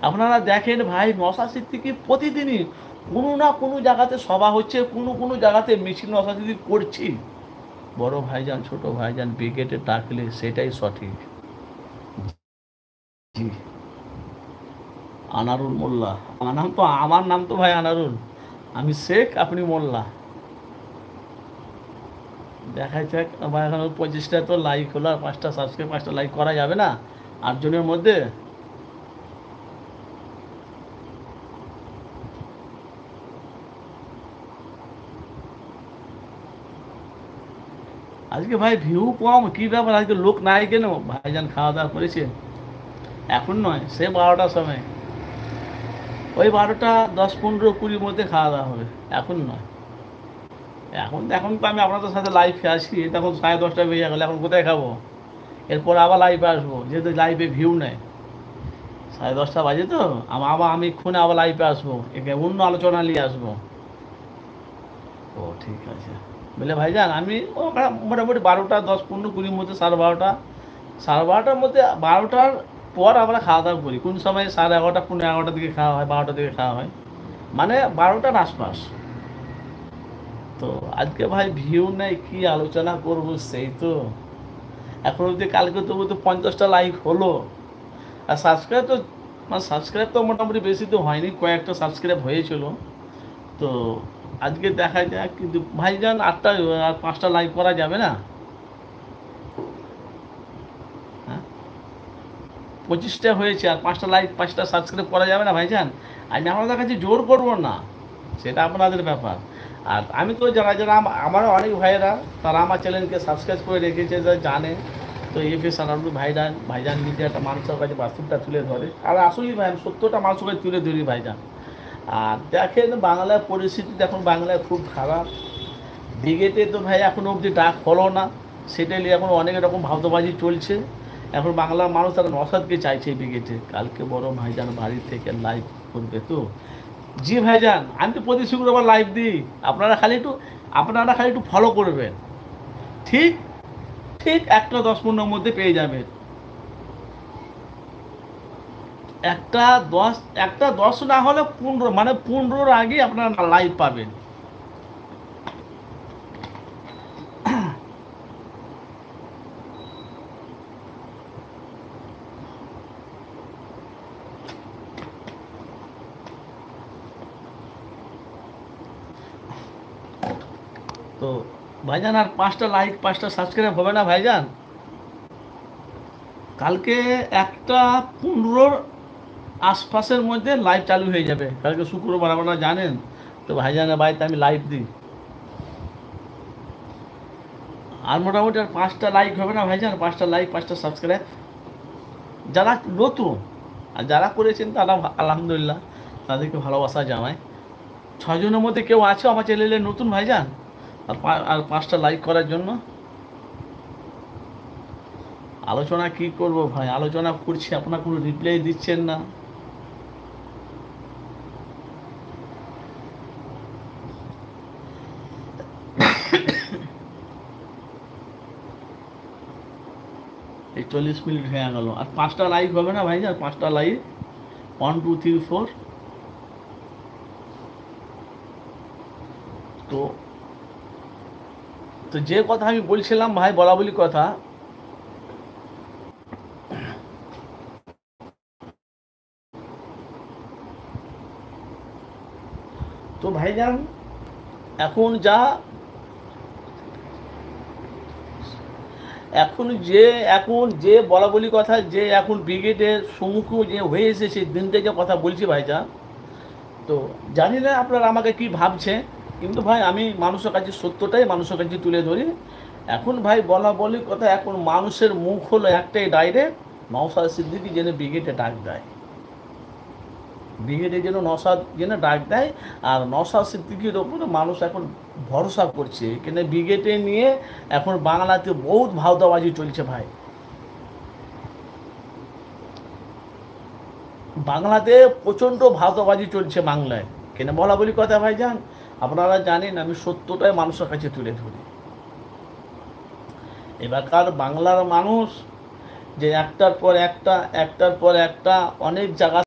আপনারা দেখেন ভাই, নওশাদ সিদ্দিকী প্রতিদিনই কোনো না কোনো জায়গাতে সভা হচ্ছে, কোনো কোনো জায়গাতে মিছিল নওশাদ সিদ্দিকী করছি। বড় ভাইজান ছোট ভাইজান ব্রিগেডে ডাকলে সেটাই সঠিক। জি, আনারুল মোল্লা। আমার নাম তো ভাই আনারুল। আমি শেখ, আপনি মোল্লা। দেখা যাক। আমার এখন 25টা তো লাইক হলো, আর 5টা সাবস্ক্রাইব, 5টা লাইক করা যাবে না 8 জনের মধ্যে? আজকে ভাই ভিউ কম, কি ব্যাপার? আজকে লোক নাই কেন? ভাইজান খাওয়া দাওয়া করেছে? এখন নয়, সে 12টার সময়। ওই 12টা 10, 15, 20 মধ্যে খাওয়া দাওয়া হবে, এখন নয়। এখন তো আমি আপনাদের সাথে লাইভে আসি, তখন 10:30 বেজে গেল, এখন কোথায় খাবো? এরপর আবার লাইভে আসবো, যেহেতু লাইভে ভিউ নেই। 10:30 বাজে তো, আমি এক্ষুনি আবার লাইভে আসবো, একে অন্য আলোচনা নিয়ে আসবো। ও ঠিক আছে। বলে ভাইজান আমি মোটামুটি 12টা 10, 15, 20 মধ্যে, 12:30, 12:30টার মধ্যে, 12টার পর আমরা খাওয়া দাওয়া করি। কোন সময় 11:30, 11:15 দিকে খাওয়া হয়, 12টার দিকে খাওয়া হয়, মানে 12টার আশপাশ। তো আজকে ভাই ভিউ নেই, কি আলোচনা করব সেই তো। এখন অবধি কালকে তবু তো 50টা লাইক হলো। আর সাবস্ক্রাইব তো, মানে সাবস্ক্রাইব তো মোটামুটি বেশি তো হয়নি, কয়েকটা সাবস্ক্রাইব হয়েছিল। তো আজকে দেখা যাক। কিন্তু ভাইজান 8টা আর 5টা লাইক করা যাবে না? হ্যাঁ, 25টা হয়েছে, আর 5টা লাইক, 5টা সাবস্ক্রাইব করা যাবে না ভাইজান? আমি আপনাদের কাছে জোর করব না, সেটা আপনাদের ব্যাপার। আর আমি তো যারা যারা আমার অনেক ভাইয়েরা, তারা আমার চ্যানেলকে সাবস্ক্রাইব করে রেখেছে, যা জানে। তো এফ এস আনারুল ভাইজান মিডিয়াটা মানুষের কাছে বাস্তবটা তুলে ধরে, আর আসলেই ভাই আমি সত্যটা মানুষের কাছে তুলে ধরি ভাইজান। আর দেখেন বাংলার পরিস্থিতি এখন বাংলায় খুব খারাপ। ব্রিগেডে তো ভাই এখনো অবধি ডাক হলো না, সেটা নিয়ে এখন অনেক রকম ভাবতাবাজি চলছে। এখন বাংলার মানুষ তারা নওশাদকে চাইছে ব্রিগেডে। কালকে বড় ভাইজান বাড়ি থেকে লাইভ করবে তো। জি ভাইজান, আমি তো প্রতি শুক্রবার লাইভ দিই। আপনারা খালি একটু ফলো করবেন। ঠিক ঠিক 1টা 10, 15 মধ্যে পেয়ে যাবেন। 1টা 10, 1টা 10 না হলে 15, মানে 15-র আগে আপনারা লাইভ পাবেন। তো ভাইজান আর 5টা লাইক, 5টা সাবস্ক্রাইব হবে না ভাইজান? কালকে 1টা 15-র আশপাশের মধ্যে লাইভ চালু হয়ে যাবে। কালকে শুক্রবার, আপনারা জানেন তো। ভাইজানের বাড়িতে আমি লাইভ দিই। আর মোটামুটি আর 5টা লাইক হবে না ভাইজান? 5টা লাইক, 5টা সাবস্ক্রাইব, যারা নতুন। আর যারা করেছেন তারা আলহামদুলিল্লাহ, তাদেরকে ভালোবাসা জানায়। 6জনের মধ্যে কেউ আছে আমার চ্যানেলে নতুন ভাইজান? আর 5টা লাইক করার জন্য। আলোচনা কি করব ভাই, আলোচনা করছি, আপনার কোনো রিপ্লাই দিচ্ছেন না। এই 40 মিনিট হয়ে গেল, আর 5টা লাইক হবে না ভাইজান? 5টা লাইক, 1, 2, 3, 4। তো তো যে কথা আমি বলছিলাম ভাই, বলা বলি কথা। তো ভাইজান এখন যা, এখন যে বলা বলি কথা, যে এখন ব্রিগেডের সম্মুখীন যে হয়ে এসেছে দিনটা, যে কথা বলছি ভাইজান। তো জানি না আপনারা আমাকে কি ভাবছে, কিন্তু ভাই আমি মানুষের কাছে সত্যটাই মানুষের কাছে তুলে ধরি। এখন ভাই বলা বলি কথা, এখন মানুষের মুখ হলো একটাই ডাইরেক্ট, নওশাদ সিদ্দিকী যেন ব্রিগেডে ডাক দেয়। ব্রিগেডে যেন নওশাদ যেন ডাক দেয়। আর নওশাদ সিদ্দিকীর ওপরে মানুষ এখন ভরসা করছে, কেন ব্রিগেডে নিয়ে এখন বাংলাতে বহুত ভাওতাবাজি চলছে ভাই। বাংলাতে প্রচণ্ড ভাওতাবাজি চলছে বাংলায়। কেন বলা বলি কথা ভাইজান, আপনারা জানেন আমি সত্যটাই মানুষের কাছে তুলে ধরি। এবারকার বাংলার মানুষ যে একটার পর একটা অনেক জায়গা